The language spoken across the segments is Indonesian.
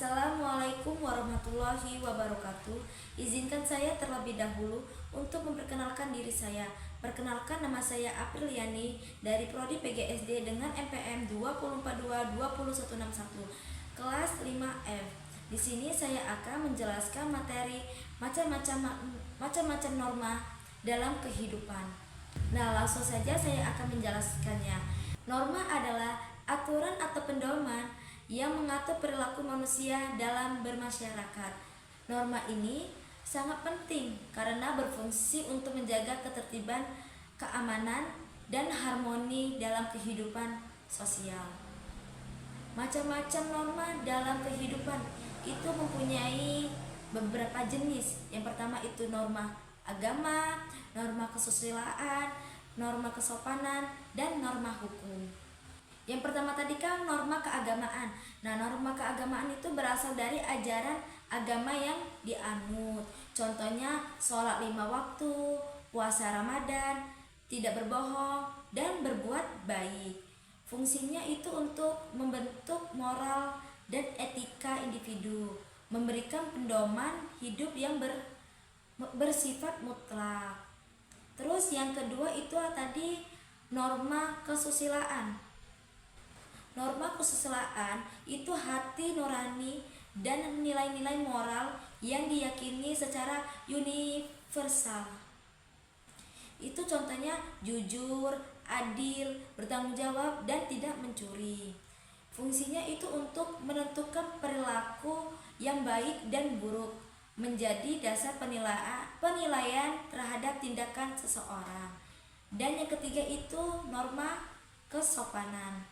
Assalamualaikum warahmatullahi wabarakatuh. Izinkan saya terlebih dahulu untuk memperkenalkan diri saya. Perkenalkan, nama saya Apriliani dari Prodi PGSD dengan NPM 2042-20161 kelas 5F. Di sini saya akan menjelaskan materi macam-macam norma dalam kehidupan. Nah, langsung saja saya akan menjelaskannya. Norma adalah aturan atau pedoman yang mengatur perilaku manusia dalam bermasyarakat. Norma ini sangat penting karena berfungsi untuk menjaga ketertiban, keamanan, dan harmoni dalam kehidupan sosial. Macam-macam norma dalam kehidupan itu mempunyai beberapa jenis. Yang pertama itu norma agama, norma kesusilaan, norma kesopanan, dan norma hukum. Yang pertama tadi kan norma keagamaan. Nah, norma keagamaan itu berasal dari ajaran agama yang dianut. Contohnya sholat 5 waktu, puasa Ramadan, tidak berbohong, dan berbuat baik. Fungsinya itu untuk membentuk moral dan etika individu, memberikan pedoman hidup yang bersifat mutlak. Terus yang kedua itu tadi norma kesusilaan. Norma kesusilaan itu hati nurani dan nilai-nilai moral yang diyakini secara universal. Itu contohnya jujur, adil, bertanggung jawab, dan tidak mencuri. Fungsinya itu untuk menentukan perilaku yang baik dan buruk, menjadi dasar penilaian terhadap tindakan seseorang. Dan yang ketiga itu norma kesopanan.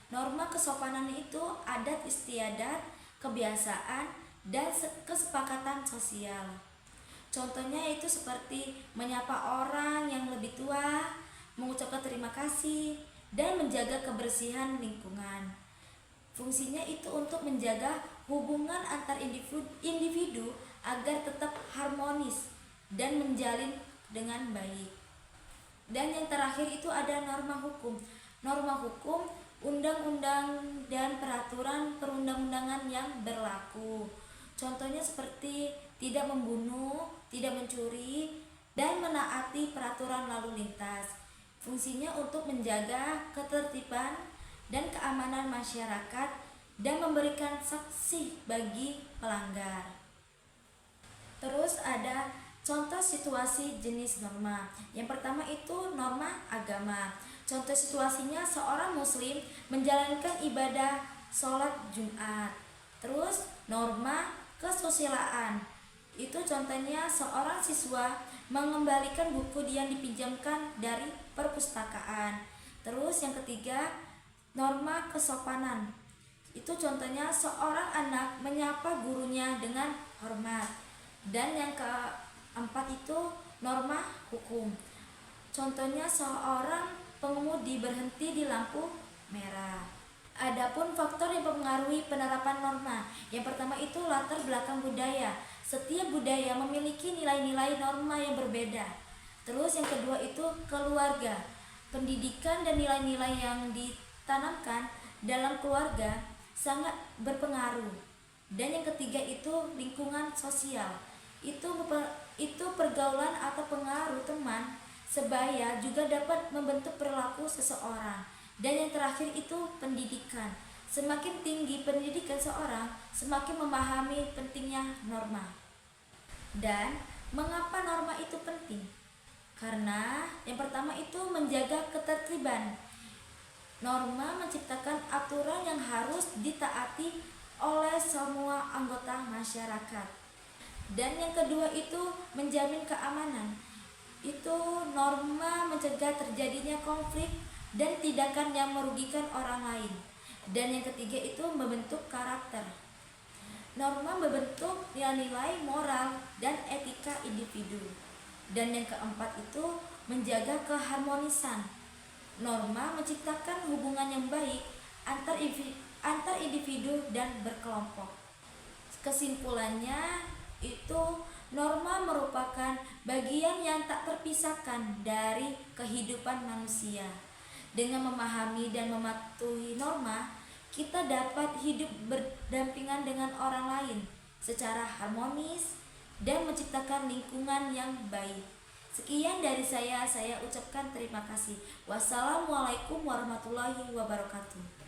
Norma kesopanan itu adat istiadat, kebiasaan, dan kesepakatan sosial. Contohnya itu seperti menyapa orang yang lebih tua, mengucapkan terima kasih, dan menjaga kebersihan lingkungan. Fungsinya itu untuk menjaga hubungan antar individu agar tetap harmonis dan menjalin dengan baik. Dan yang terakhir itu ada norma hukum. Norma hukum undang-undang dan peraturan perundang-undangan yang berlaku. Contohnya seperti tidak membunuh, tidak mencuri, dan menaati peraturan lalu lintas. Fungsinya untuk menjaga ketertiban dan keamanan masyarakat dan memberikan sanksi bagi pelanggar. Terus ada contoh situasi jenis norma. Yang pertama itu norma agama. Contoh situasinya seorang muslim menjalankan ibadah sholat Jumat. Terus norma kesusilaan. Itu contohnya seorang siswa mengembalikan buku yang dipinjamkan dari perpustakaan. Terus yang ketiga norma kesopanan. Itu contohnya seorang anak menyapa gurunya dengan hormat. Dan yang keempat itu norma hukum. Contohnya seorang pengemudi berhenti di lampu merah. Adapun faktor yang mempengaruhi penerapan norma. Yang pertama itu latar belakang budaya. Setiap budaya memiliki nilai-nilai norma yang berbeda. Terus yang kedua itu keluarga. Pendidikan dan nilai-nilai yang ditanamkan dalam keluarga sangat berpengaruh. Dan yang ketiga itu lingkungan sosial. Itu pergaulan atau pengaruh teman sebaya juga dapat membentuk perilaku seseorang. Dan yang terakhir itu pendidikan. Semakin tinggi pendidikan seorang, semakin memahami pentingnya norma. Dan mengapa norma itu penting? Karena yang pertama itu menjaga ketertiban. Norma menciptakan aturan yang harus ditaati oleh semua anggota masyarakat. Dan yang kedua itu menjamin keamanan. Itu norma mencegah terjadinya konflik dan tindakan yang merugikan orang lain. Dan yang ketiga itu membentuk karakter. Norma membentuk nilai-nilai moral dan etika individu. Dan yang keempat itu menjaga keharmonisan. Norma menciptakan hubungan yang baik antar individu dan berkelompok. Kesimpulannya itu norma merupakan bagian yang tak terpisahkan dari kehidupan manusia. Dengan memahami dan mematuhi norma, kita dapat hidup berdampingan dengan orang lain secara harmonis dan menciptakan lingkungan yang baik. Sekian dari saya ucapkan terima kasih. Wassalamualaikum warahmatullahi wabarakatuh.